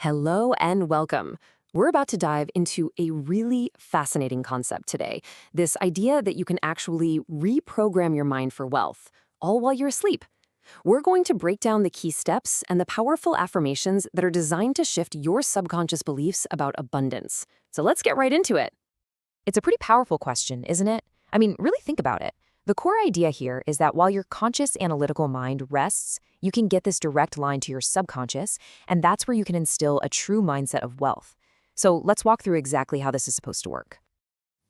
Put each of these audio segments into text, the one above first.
Hello and welcome. We're about to dive into a really fascinating concept today. This idea that you can actually reprogram your mind for wealth, all while you're asleep. We're going to break down the key steps and the powerful affirmations that are designed to shift your subconscious beliefs about abundance. So let's get right into it. It's a pretty powerful question, isn't it? I mean, really think about it. The core idea here is that while your conscious analytical mind rests, you can get this direct line to your subconscious, and that's where you can instill a true mindset of wealth. So let's walk through exactly how this is supposed to work.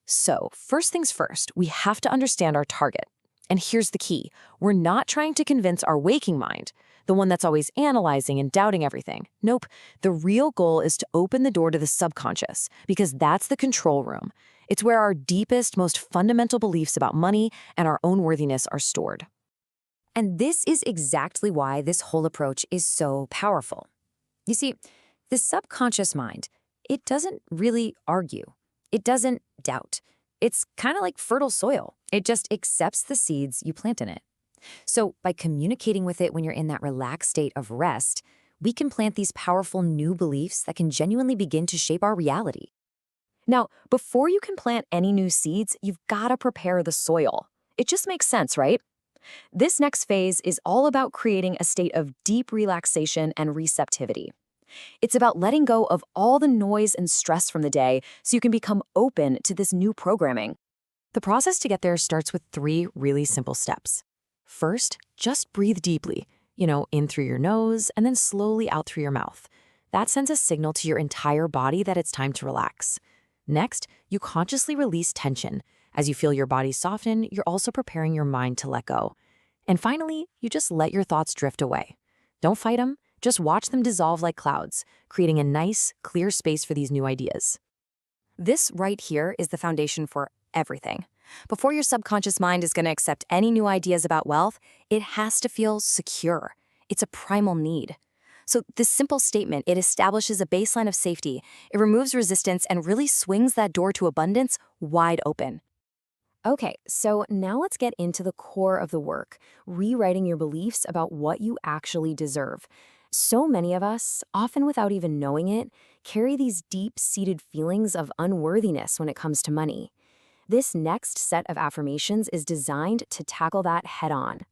So, first things first, we have to understand our target. And here's the key. We're not trying to convince our waking mind, the one that's always analyzing and doubting everything. Nope. The real goal is to open the door to the subconscious, because that's the control room. It's where our deepest, most fundamental beliefs about money and our own worthiness are stored. And this is exactly why this whole approach is so powerful. You see, the subconscious mind, it doesn't really argue. It doesn't doubt. It's kind of like fertile soil. It just accepts the seeds you plant in it. So by communicating with it when you're in that relaxed state of rest, we can plant these powerful new beliefs that can genuinely begin to shape our reality. Now, before you can plant any new seeds, you've got to prepare the soil. It just makes sense, right? This next phase is all about creating a state of deep relaxation and receptivity. It's about letting go of all the noise and stress from the day so you can become open to this new programming. The process to get there starts with 3 really simple steps. First, just breathe deeply, in through your nose and then slowly out through your mouth. That sends a signal to your entire body that it's time to relax. Next, you consciously release tension. As you feel your body soften, you're also preparing your mind to let go. And finally, you just let your thoughts drift away. Don't fight them, just watch them dissolve like clouds, creating a nice, clear space for these new ideas. This right here is the foundation for everything. Before your subconscious mind is going to accept any new ideas about wealth, it has to feel secure. It's a primal need. So this simple statement, it establishes a baseline of safety, it removes resistance, and really swings that door to abundance wide open. Okay, so now let's get into the core of the work, rewriting your beliefs about what you actually deserve. So many of us, often without even knowing it, carry these deep-seated feelings of unworthiness when it comes to money. This next set of affirmations is designed to tackle that head-on.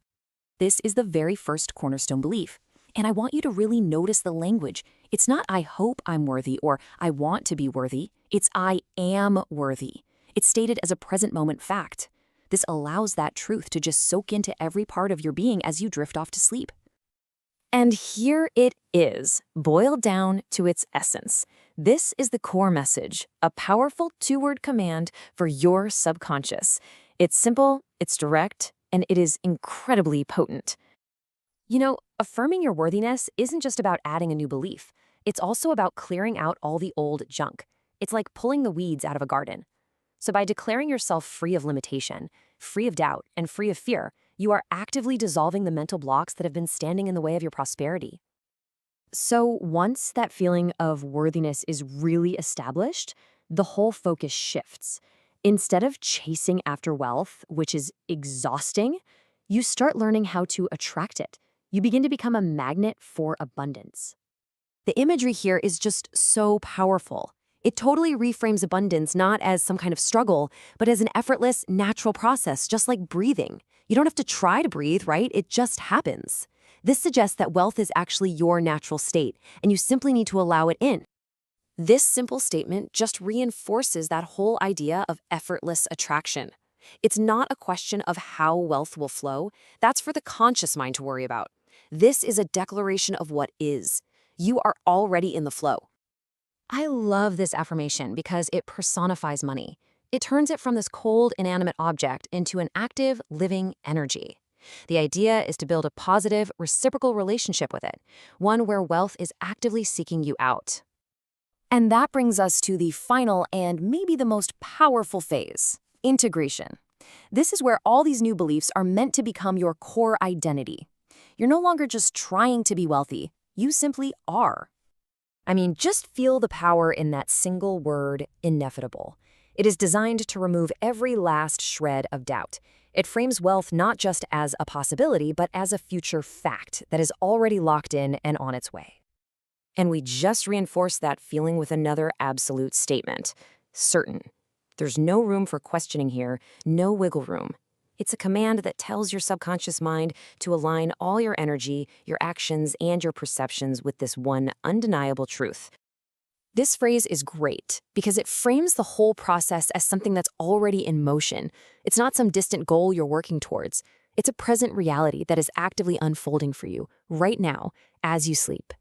This is the very first cornerstone belief. And I want you to really notice the language. It's not I hope I'm worthy or I want to be worthy. It's I am worthy. It's stated as a present moment fact. This allows that truth to just soak into every part of your being as you drift off to sleep. And here it is, boiled down to its essence. This is the core message, a powerful 2-word command for your subconscious. It's simple, it's direct, and it is incredibly potent. Affirming your worthiness isn't just about adding a new belief. It's also about clearing out all the old junk. It's like pulling the weeds out of a garden. So by declaring yourself free of limitation, free of doubt, and free of fear, you are actively dissolving the mental blocks that have been standing in the way of your prosperity. So once that feeling of worthiness is really established, the whole focus shifts. Instead of chasing after wealth, which is exhausting, you start learning how to attract it. You begin to become a magnet for abundance. The imagery here is just so powerful. It totally reframes abundance not as some kind of struggle, but as an effortless, natural process, just like breathing. You don't have to try to breathe, right? It just happens. This suggests that wealth is actually your natural state, and you simply need to allow it in. This simple statement just reinforces that whole idea of effortless attraction. It's not a question of how wealth will flow. That's for the conscious mind to worry about. This is a declaration of what is. You are already in the flow. I love this affirmation because it personifies money. It turns it from this cold, inanimate object into an active, living energy. The idea is to build a positive, reciprocal relationship with it, one where wealth is actively seeking you out. And that brings us to the final and maybe the most powerful phase, integration. This is where all these new beliefs are meant to become your core identity. You're no longer just trying to be wealthy, you simply are. Just feel the power in that single word, inevitable. It is designed to remove every last shred of doubt. It frames wealth not just as a possibility, but as a future fact that is already locked in and on its way. And we just reinforce that feeling with another absolute statement: certain. There's no room for questioning here, no wiggle room. It's a command that tells your subconscious mind to align all your energy, your actions, and your perceptions with this one undeniable truth. This phrase is great because it frames the whole process as something that's already in motion. It's not some distant goal you're working towards. It's a present reality that is actively unfolding for you right now as you sleep.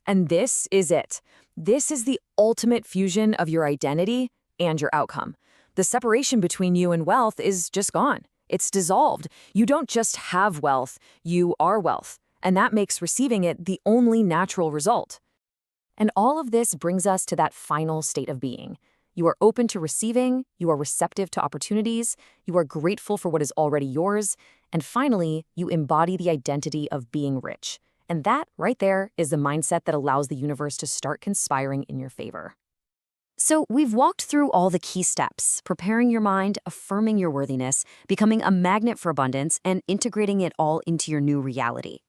And this is it. This is the ultimate fusion of your identity and your outcome. The separation between you and wealth is just gone. It's dissolved. You don't just have wealth, you are wealth. And that makes receiving it the only natural result. And all of this brings us to that final state of being. You are open to receiving, you are receptive to opportunities, you are grateful for what is already yours, and finally, you embody the identity of being rich. And that, right there, is the mindset that allows the universe to start conspiring in your favor. So we've walked through all the key steps: preparing your mind, affirming your worthiness, becoming a magnet for abundance, and integrating it all into your new reality.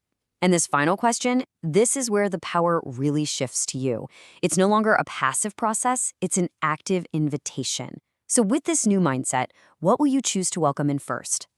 And this final question, this is where the power really shifts to you. It's no longer a passive process, it's an active invitation. So with this new mindset, what will you choose to welcome in first?